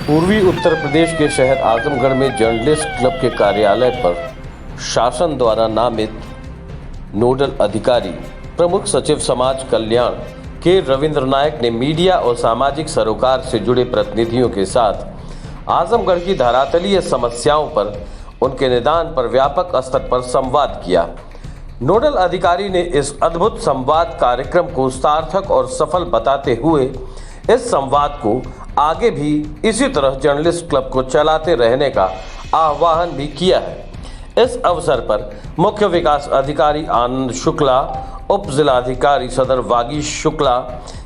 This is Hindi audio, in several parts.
पूर्वी उत्तर प्रदेश के शहर आजमगढ़ में जर्नलिस्ट क्लब के कार्यालय पर शासन द्वारा नामित नोडल अधिकारी प्रमुख सचिव समाज कल्याण के रविंद्र नायक ने मीडिया और सामाजिक सरोकार से जुड़े प्रतिनिधियों के साथ आजमगढ़ की धरातलीय समस्याओं पर उनके निदान पर व्यापक स्तर पर संवाद किया। नोडल अधिकारी ने इस अद्भुत संवाद कार्यक्रम को सार्थक और सफल बताते हुए इस संवाद को आगे भी इसी तरह जर्नलिस्ट क्लब को चलाते रहने का आह्वान भी किया है। इस अवसर पर मुख्य विकास अधिकारी आनंद शुक्ला, उप जिलाधिकारी सदर वागीश शुक्ला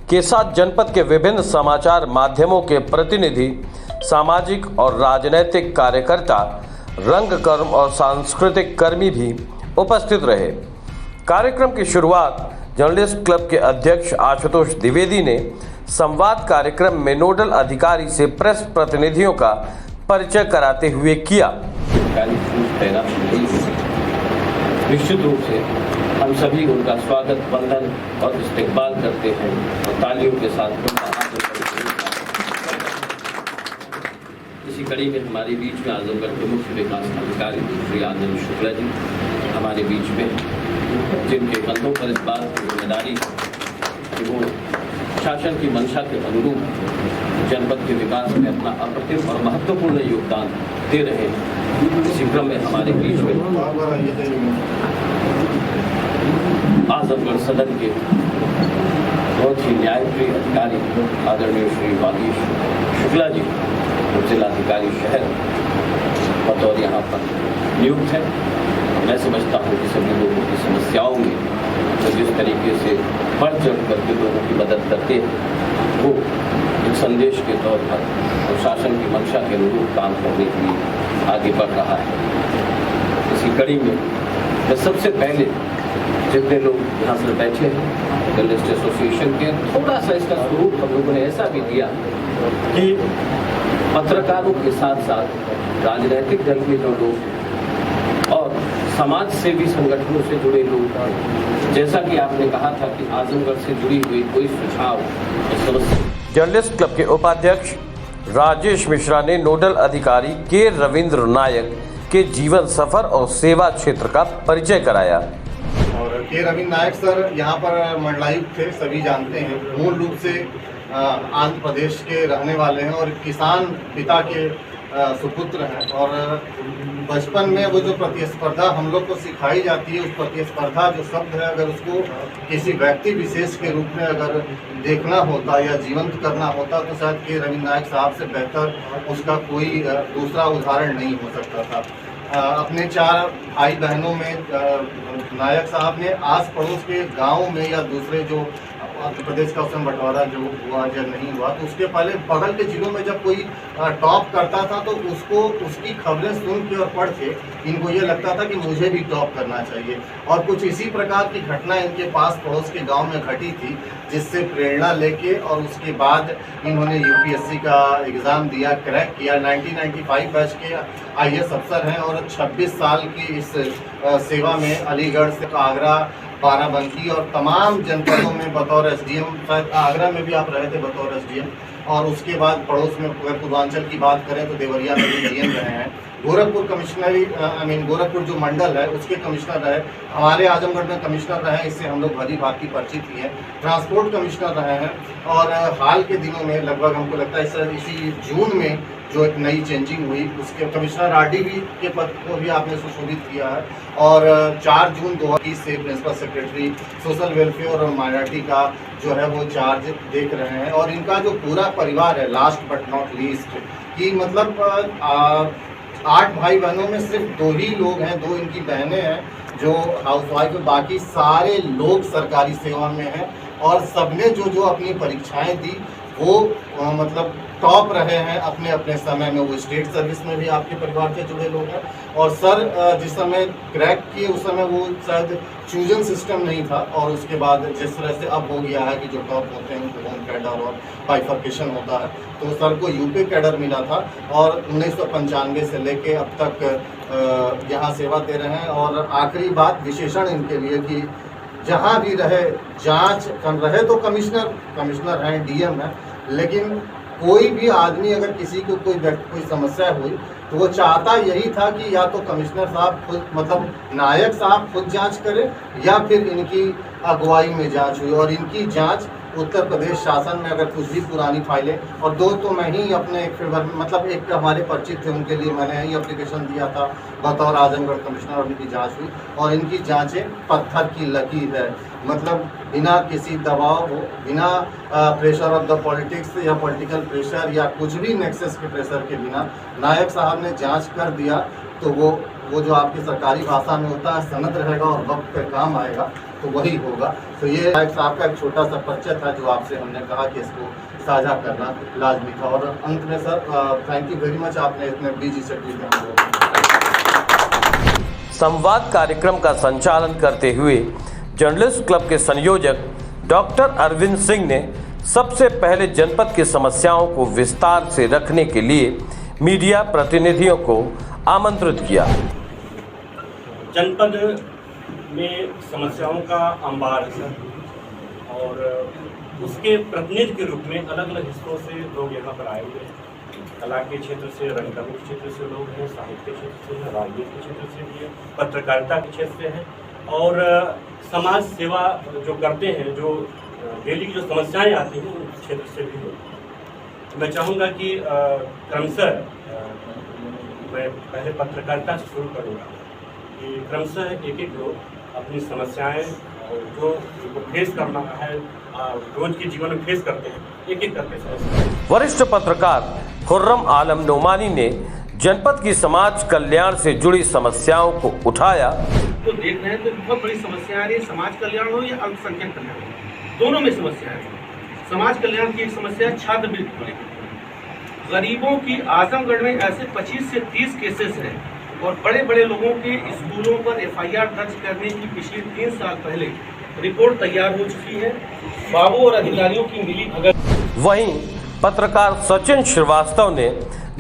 के साथ जनपद के विभिन्न समाचार माध्यमों के प्रतिनिधि, सामाजिक और राजनैतिक कार्यकर्ता, रंगकर्म और सांस्कृतिक कर्मी भी उपस्थित रहे। कार्यक्रम की शुरुआत जर्नलिस्ट क्लब के अध्यक्ष आशुतोष द्विवेदी ने संवाद कार्यक्रम में नोडल अधिकारी से प्रेस प्रतिनिधियों का परिचय कराते हुए किया। निश्चित रूप से हम सभी उनका स्वागत, वंदन और इस्तकबाल करते हैं और तालियों के साथ इसी कड़ी में हमारे बीच में आजमगढ़ के मुख्य विकास अधिकारी श्री आनंद शुक्ला जी हमारे बीच में, जिनके कंधों पर इस बात की जिम्मेदारी कि वो शासन की मंशा के अनुरूप जनपद के विकास में अपना अप्रतिम और महत्वपूर्ण योगदान दे रहे हैं। इसी क्रम में हमारे बीच में आजमगढ़ सदन के बहुत ही न्यायप्रिय अधिकारी आदरणीय श्री वागीश शुक्ला जी, जिलाधिकारी शहर बतौर यहाँ पर नियुक्त है। मैं समझता हूँ कि सभी लोगों की समस्याओं में तो जिस तरीके से बढ़ चढ़ करके लोगों की मदद करते हैं, वो एक संदेश के तौर पर और शासन की मंशा के अनुरूप काम करने के लिए आगे बढ़ रहा है। इसी कड़ी में मैं सबसे पहले जितने लोग यहाँ पर बैठे हैं जर्नलिस्ट एसोसिएशन के, थोड़ा सा इसका स्वरूप हम लोगों ने ऐसा भी दिया कि पत्रकारों के साथ साथ राजनीतिक दल के जो लोग और समाज सेवी संगठनों से जुड़े लोग, जैसा कि आपने कहा था कि आजमगढ़ से जुड़ी हुई कोई सुझाव समस्या। जर्नलिस्ट क्लब के उपाध्यक्ष राजेश मिश्रा ने नोडल अधिकारी के रविंद्र नायक के जीवन सफर और सेवा क्षेत्र का परिचय कराया। और के रविंद्र नायक सर यहाँ पर मंडलायुक्त थे, सभी जानते हैं। मूल रूप से आंध्र प्रदेश के रहने वाले हैं और किसान पिता के सुपुत्र हैं। और बचपन में वो जो प्रतिस्पर्धा हम लोग को सिखाई जाती है, उस प्रतिस्पर्धा जो शब्द है, अगर उसको किसी व्यक्ति विशेष के रूप में अगर देखना होता या जीवंत करना होता तो शायद के रविंद्र नायक साहब से बेहतर उसका कोई दूसरा उदाहरण नहीं हो सकता था। अपने 4 भाई बहनों में नायक साहब ने आस पड़ोस के गाँव में या दूसरे जो आंध्र प्रदेश का उसमें बंटवारा जो हुआ या नहीं हुआ, तो उसके पहले बगल के जिलों में जब कोई टॉप करता था तो उसको उसकी खबरें सुन के और पढ़ के इनको ये लगता था कि मुझे भी टॉप करना चाहिए। और कुछ इसी प्रकार की घटना इनके पास पड़ोस के गांव में घटी थी, जिससे प्रेरणा लेके और उसके बाद इन्होंने यूपीएससी का एग्ज़ाम दिया, क्रैक किया। 1995 बैच के IAS अफसर हैं और 26 साल की इस सेवा में अलीगढ़ से आगरा, बाराबंकी और तमाम जनपदों में बतौर SDM, शायद आगरा में भी आप रहे थे बतौर SDM, और उसके बाद पड़ोस में अगर पूर्वांचल की बात करें तो देवरिया में भी DM रहे हैं। गोरखपुर कमिश्नरी गोरखपुर जो मंडल है उसके कमिश्नर रहे, हमारे आजमगढ़ में कमिश्नर रहे, इससे हम लोग भली भांति परिचित ही हैं। ट्रांसपोर्ट कमिश्नर रहे हैं और हाल के दिनों में लगभग हमको लगता है इसी जून में जो एक नई चेंजिंग हुई उसके कमिश्नर RDB के पद को भी आपने सुशोभित किया है। और 4 जून 2021 से प्रिंसिपल सेक्रेटरी सोशल वेलफेयर और माइनॉरिटी का जो है वो चार्ज देख रहे हैं। और इनका जो पूरा परिवार है, लास्ट बट नॉट लीस्ट, कि मतलब 8 भाई बहनों में सिर्फ 2 ही लोग हैं, 2 इनकी बहनें हैं जो हाउसवाइफ है, बाकी सारे लोग सरकारी सेवा में हैं। और सबने जो अपनी परीक्षाएं दी वो मतलब टॉप रहे हैं अपने अपने समय में। वो स्टेट सर्विस में भी आपके परिवार से जुड़े लोग हैं। और सर जिस समय क्रैक किए उस समय वो शायद चूजन सिस्टम नहीं था, और उसके बाद जिस तरह से अब हो गया है कि जो टॉप होते हैं उनको होम कैडर और बाइफर्केशन होता है, तो सर को यूपी कैडर मिला था और 1995 से लेके अब तक यहाँ सेवा दे रहे हैं। और आखिरी बात विशेषण इनके लिए कि जहाँ भी रहे जांच कर रहे तो कमिश्नर हैं, DM है, लेकिन कोई भी आदमी अगर किसी को कोई समस्या हुई तो वो चाहता यही था कि या तो कमिश्नर साहब खुद मतलब नायक साहब खुद जांच करें या फिर इनकी अगुवाई में जांच हुई। और इनकी जांच उत्तर प्रदेश शासन में अगर कुछ भी पुरानी फाइलें, और दो तो मैं ही अपने एक फेवर मतलब एक हमारे परिचित थे उनके लिए मैंने ही एप्लीकेशन दिया था बतौर आजमगढ़ कमिश्नर, और इनकी जांच हुई और इनकी जांचें पत्थर की लकीर है। मतलब बिना किसी दबाव हो, बिना प्रेशर ऑफ द पॉलिटिक्स या पॉलिटिकल प्रेशर या कुछ भी नेक्सस के प्रेशर के बिना नायक साहब ने जांच कर दिया तो वो जो आपकी सरकारी भाषा में होता है सनद रहेगा और वक्त पे काम आएगा तो वही होगा। तो ये नायक साहब का एक छोटा सा परिचय था जो आपसे हमने कहा कि इसको साझा करना लाजमी था। और अंत में sir thank you very much, आपने इतने बिजी शेड्यूल में संवाद कार्यक्रम का संचालन करते हुए जर्नलिस्ट क्लब के संयोजक डॉक्टर अरविंद सिंह ने सबसे पहले जनपद की समस्याओं को विस्तार से रखने के लिए मीडिया प्रतिनिधियों को आमंत्रित किया। जनपद में समस्याओं का अंबार है सर, और उसके प्रतिनिधि के रूप में अलग अलग हिस्सों से लोग यहाँ पर आए हुए हैं। कला के क्षेत्र से, रंगकर्मी के क्षेत्र से लोग हैं, साहित्य के क्षेत्र से हैं, राजनीति के क्षेत्र से भी है, पत्रकारिता के क्षेत्र से हैं, और समाज सेवा जो करते हैं, जो डेली की जो समस्याएं आती हैं उस क्षेत्र से भी लोग। मैं चाहूँगा कि क्रमशः मैं पहले पत्रकारिता से शुरू करूँगा कि क्रमशः एक एक लोग अपनी समस्याएं जो उनको फेस करना है रोज के जीवन में फेस करते हैं, एक एक करके समस्याएं। वरिष्ठ पत्रकार खुर्रम आलम नोमानी ने जनपद की समाज कल्याण से जुड़ी समस्याओं को उठाया। तो देख रहे हैं तो बहुत बड़ी समस्या आ रही है, समाज कल्याण हो या अल्पसंख्यक कल्याण हो, दोनों में समस्या है। समाज कल्याण की एक समस्या छात्रवृत्ति को लेकर। गरीबों की आजमगढ़ में ऐसे 25 से 30 केसेस हैं और बड़े बड़े लोगों के स्कूलों पर FIR दर्ज करने की पिछले 3 साल पहले रिपोर्ट तैयार हो चुकी है। बाबू और अधिकारियों की मिली भगत। वहीं पत्रकार सचिन श्रीवास्तव ने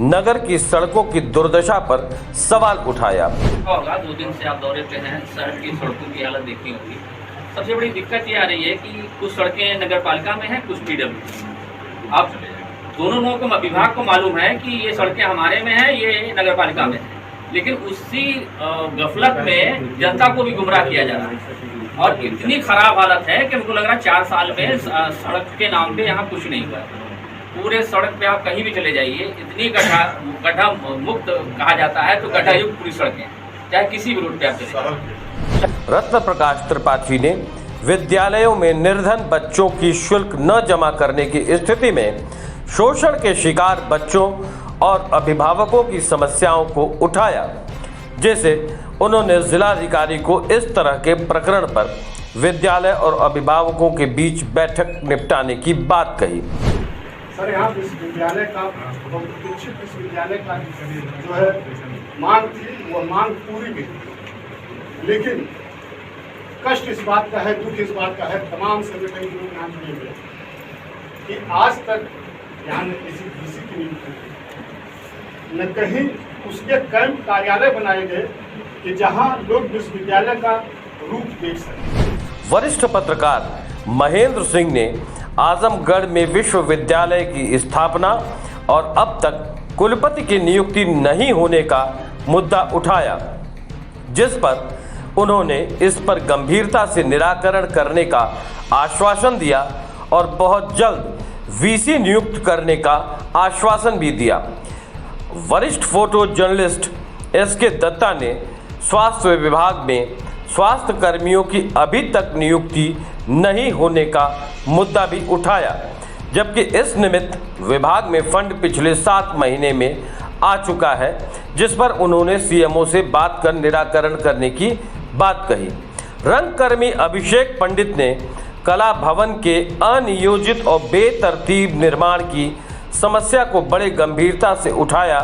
नगर की सड़कों की दुर्दशा पर सवाल उठाया। 2 दिन से आप दौरे पे हैं, सड़कों की हालत देखी होगी। सबसे बड़ी दिक्कत ये आ रही है कि कुछ सड़कें नगर पालिका में हैं, कुछ PWD। अब दोनों लोगों को विभाग को मालूम है कि ये सड़कें हमारे में हैं, ये नगर पालिका में है, लेकिन उसी गफलत में जनता को भी गुमराह किया जा रहा है। और इतनी खराब हालत है कि हमको लग रहा है 4 साल में सड़क के नाम पे यहाँ कुछ नहीं हुआ। पूरे सड़क पे आप कहीं भी चले जाइए, इतनी गड्ढा मुक्त कहा जाता है, तो गड्ढा युक्त पूरी सड़कें, चाहे किसी भी रूट पे आप चले। रत्न प्रकाश त्रिपाठी ने विद्यालयों में निर्धन बच्चों की शुल्क न जमा करने की स्थिति में शोषण के शिकार बच्चों और अभिभावकों की समस्याओं को उठाया। जैसे उन्होंने जिलाधिकारी को इस तरह के प्रकरण पर विद्यालय और अभिभावकों के बीच बैठक निपटाने की बात कही। सर, यहाँ विश्वविद्यालय का दीक्षित विश्वविद्यालय का जो है मांग थी, वो मांग पूरी भी, लेकिन कष्ट इस बात का है, दुख इस बात का है, तमाम संगठन के लोग यहाँ जुड़े हुए कि आज तक यहाँ किसी डीसी की नियुक्ति न कहीं उसके कैंप कार्यालय बनाए गए कि जहाँ लोग विश्वविद्यालय का रूप देख सकें। वरिष्ठ पत्रकार महेंद्र सिंह ने आजमगढ़ में विश्वविद्यालय की स्थापना और अब तक कुलपति की नियुक्ति नहीं होने का मुद्दा उठाया, जिस पर उन्होंने इस पर गंभीरता से निराकरण करने का आश्वासन दिया और बहुत जल्द VC नियुक्त करने का आश्वासन भी दिया। वरिष्ठ फोटो जर्नलिस्ट SK दत्ता ने स्वास्थ्य विभाग में स्वास्थ्य कर्मियों की अभी तक नियुक्ति नहीं होने का मुद्दा भी उठाया, जबकि इस निमित्त विभाग में फंड पिछले 7 महीने में आ चुका है, जिस पर उन्होंने CMO से बात कर निराकरण करने की बात कही। रंगकर्मी अभिषेक पंडित ने कला भवन के अनियोजित और बेतरतीब निर्माण की समस्या को बड़े गंभीरता से उठाया,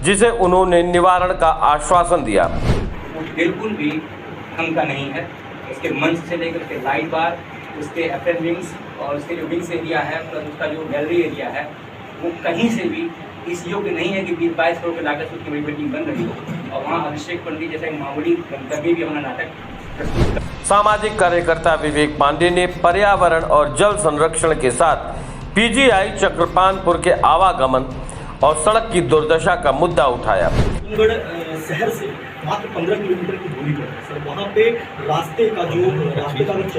जिसे उन्होंने निवारण का आश्वासन दिया। बिल्कुल भी ढंग का नहीं है। इसके मंच से लेकर के लाइट बार, उसके FN विंग्स और उसके जो विंग्स एरिया है, प्लस उसका जो गैलरी एरिया है, वो कहीं से भी इस योग्य नहीं है कि 22 करोड़ की लागत से उसकी बड़ी बिल्डिंग बन रही हो। और वहाँ अभिषेक पंडित जैसा एक मामूली कभी भी अपना नाटक। सामाजिक कार्यकर्ता विवेक पांडे ने पर्यावरण और जल संरक्षण के साथ पीजीआई चक्रपानपुर के आवागमन और सड़क की दुर्दशा का मुद्दा उठाया। शहर से मात्र 15 किलोमीटर की दूरी पर है सर। वहाँ पे रास्ते का अगर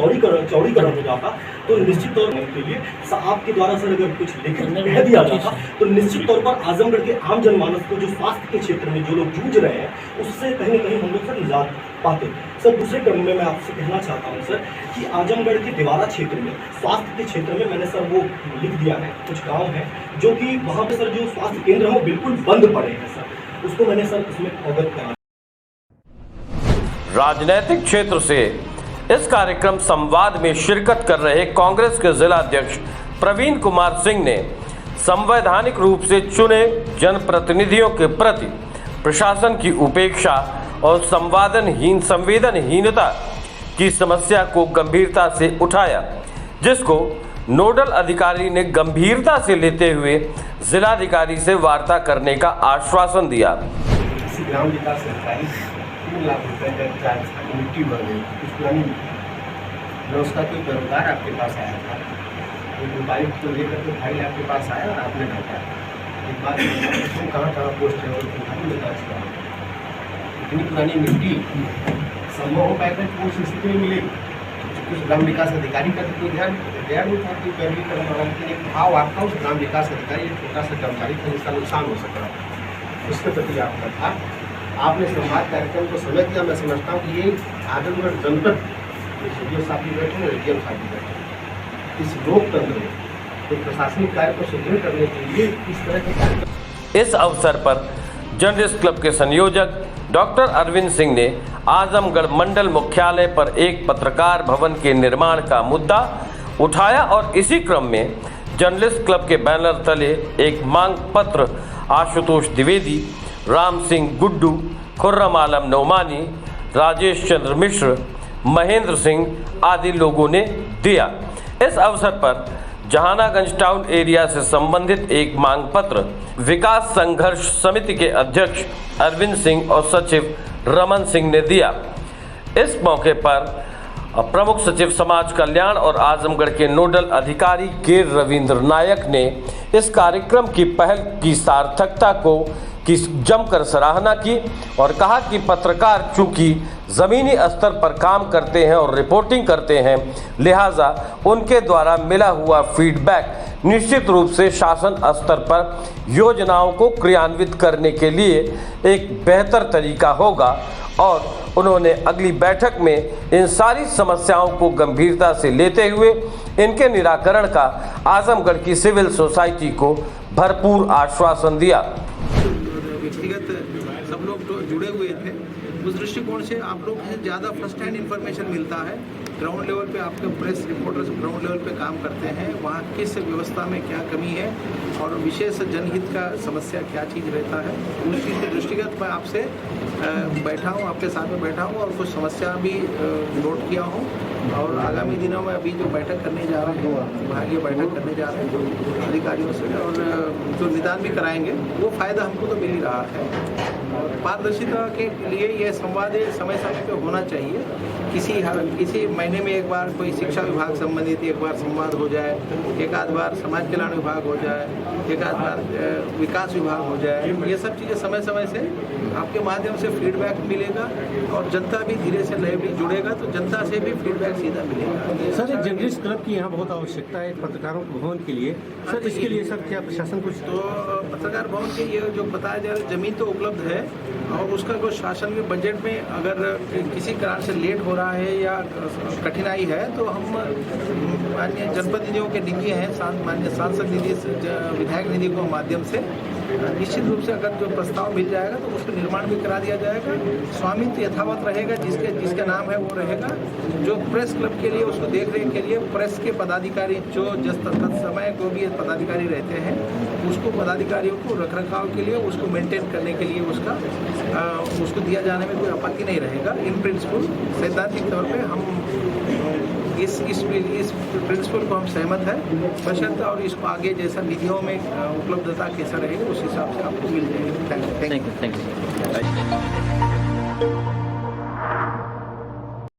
चौड़ीकरण हो जाता तो निश्चित तौर के लिए आपके द्वारा सर अगर कुछ लिखित कह दिया जाता तो निश्चित तौर पर आजमगढ़ के आम जनमानस को जो स्वास्थ्य के क्षेत्र में जो लोग जूझ रहे हैं उससे कहीं न कहीं हम लोग सर निजात पाते। सर दूसरे क्रम में मैं आपसे कहना चाहता हूँ सर कि आजमगढ़ के दिवारा क्षेत्र में स्वास्थ्य के क्षेत्र में मैंने सर वो लिख दिया है, कुछ गाँव है जो कि वहाँ पे सर जो स्वास्थ्य केंद्र है वो बिल्कुल बंद पड़े हैं सर, उसको मैंने सर उसमें अवगत करा। राजनीतिक क्षेत्र से इस कार्यक्रम संवाद में शिरकत कर रहे कांग्रेस के जिला अध्यक्ष प्रवीण कुमार सिंह ने संवैधानिक रूप से चुने जनप्रतिनिधियों के प्रति प्रशासन की उपेक्षा और संवेदनहीनता की समस्या को गंभीरता से उठाया, जिसको नोडल अधिकारी ने गंभीरता से लेते हुए जिलाधिकारी से वार्ता करने का आश्वासन दिया। ग्राम विकास अधिकारी 3 लाख रुपए का मिट्टी भर गई, कुछ पुरानी व्यवस्था कोई बेरोजगार आपके पास आया था, एक उपायुक्त को लेकर के फाइल आपके पास आया और आपने डाटा एक बात कहाँ पोस्ट है और बता इतनी पुरानी मिट्टी संभव हो पाएगा कि उस स्थिति में मिलेगी। उस ग्राम विकास अधिकारी का तो कोई ध्यान नहीं था कि पैरवी करने वाला, लेकिन एक भाव आपका उस ग्राम विकास अधिकारी एक छोटा सा कर्मचारी का जिसका नुकसान हो सकता है उसके प्रति आपका था। आपने संवाद कार्यक्रम को समय दिया। मैं समझता हूँ कि ये आजमगढ़ जनपद सी साहब भी बैठे हैं, एडीएम साहब भी बैठे हैं, इस लोकतंत्र में एक प्रशासनिक कार्य को सुदृढ़ करने के लिए इस तरह के कार्यक्रम। इस अवसर पर जर्नलिस्ट क्लब के संयोजक डॉक्टर अरविंद सिंह ने आजमगढ़ मंडल मुख्यालय पर एक पत्रकार भवन के निर्माण का मुद्दा उठाया और इसी क्रम में जर्नलिस्ट क्लब के बैनर तले एक मांग पत्र आशुतोष द्विवेदी, राम सिंह गुड्डू, खुर्रम आलम नोमानी, राजेश चंद्र मिश्र, महेंद्र सिंह आदि लोगों ने दिया। इस अवसर पर जहानागंज टाउन एरिया से संबंधित एक मांग पत्र विकास संघर्ष समिति के अध्यक्ष अरविंद सिंह और सचिव रमन सिंह ने दिया। इस मौके पर प्रमुख सचिव समाज कल्याण और आजमगढ़ के नोडल अधिकारी के रविंद्र नायक ने इस कार्यक्रम की पहल की सार्थकता को की जमकर सराहना की और कहा कि पत्रकार चूंकि ज़मीनी स्तर पर काम करते हैं और रिपोर्टिंग करते हैं, लिहाजा उनके द्वारा मिला हुआ फीडबैक निश्चित रूप से शासन स्तर पर योजनाओं को क्रियान्वित करने के लिए एक बेहतर तरीका होगा और उन्होंने अगली बैठक में इन सारी समस्याओं को गंभीरता से लेते हुए इनके निराकरण का आजमगढ़ की सिविल सोसाइटी को भरपूर आश्वासन दिया। व्यक्तिगत सब लोग तो जुड़े हुए थे, उस दृष्टिकोण से आप लोग से ज़्यादा फर्स्ट हैंड इन्फॉर्मेशन मिलता है। ग्राउंड लेवल पे आपके प्रेस रिपोर्टर्स ग्राउंड लेवल पे काम करते हैं, वहाँ किस व्यवस्था में क्या कमी है और विशेष जनहित का समस्या क्या चीज़ रहता है, उस चीज़ के दृष्टिगत मैं आपसे बैठा हूँ, आपके साथ में बैठा हूँ और कुछ समस्या भी नोट किया हूँ और आगामी दिनों में अभी जो बैठक करने जा रहे हैं, विभागीय बैठक करने जा रहे हैं अधिकारियों से और जो निदान भी कराएंगे वो फ़ायदा हमको तो मिल ही रहा है। पारदर्शिता के लिए यह संवाद समय समय पे होना चाहिए। किसी महीने में एक बार कोई शिक्षा विभाग संबंधित एक बार संवाद हो जाए, एक आध बार समाज कल्याण विभाग हो जाए, एक आध बार विकास विभाग हो जाए, ये सब चीज़ें समय समय से आपके माध्यम से फीडबैक मिलेगा और जनता भी धीरे से लाइवली जुड़ेगा तो जनता से भी फीडबैक सीधा मिलेगा। सर, जर्नलिस्ट क्लब की यहाँ बहुत आवश्यकता है पत्रकारों के भवन के लिए। सर, इसके लिए सर क्या प्रशासन कुछ तो पत्रकार भवन के ये जो बताया जा रहा है ज़मीन तो उपलब्ध है और उसका कुछ शासन के बजट में अगर किसी कारण से लेट हो रहा है या कठिनाई है तो हम माननीय जनपद निधियों के निधि हैं, माननीय सांसद निधि विधायक निधि के माध्यम से निश्चित रूप से अगर जो प्रस्ताव मिल जाएगा तो उसका निर्माण भी करा दिया जाएगा। स्वामित्व यथावत रहेगा, जिसका नाम है वो रहेगा। जो प्रेस क्लब के लिए उसको देख रेख के लिए प्रेस के पदाधिकारी जो समय को भी पदाधिकारी रहते हैं उसको पदाधिकारियों को रख रखाव के लिए उसको मेंटेन करने के लिए उसको दिया जाने में कोई आपत्ति नहीं रहेगा। इन प्रिंसिपल सैद्धांतिक तौर पर हम इस प्रिंसिपल को हम सहमत है बशर्ते और इसको आगे जैसा निधियों में उपलब्धता कैसा रहेगा उस हिसाब से आपको मिल जाएगा। Thank you.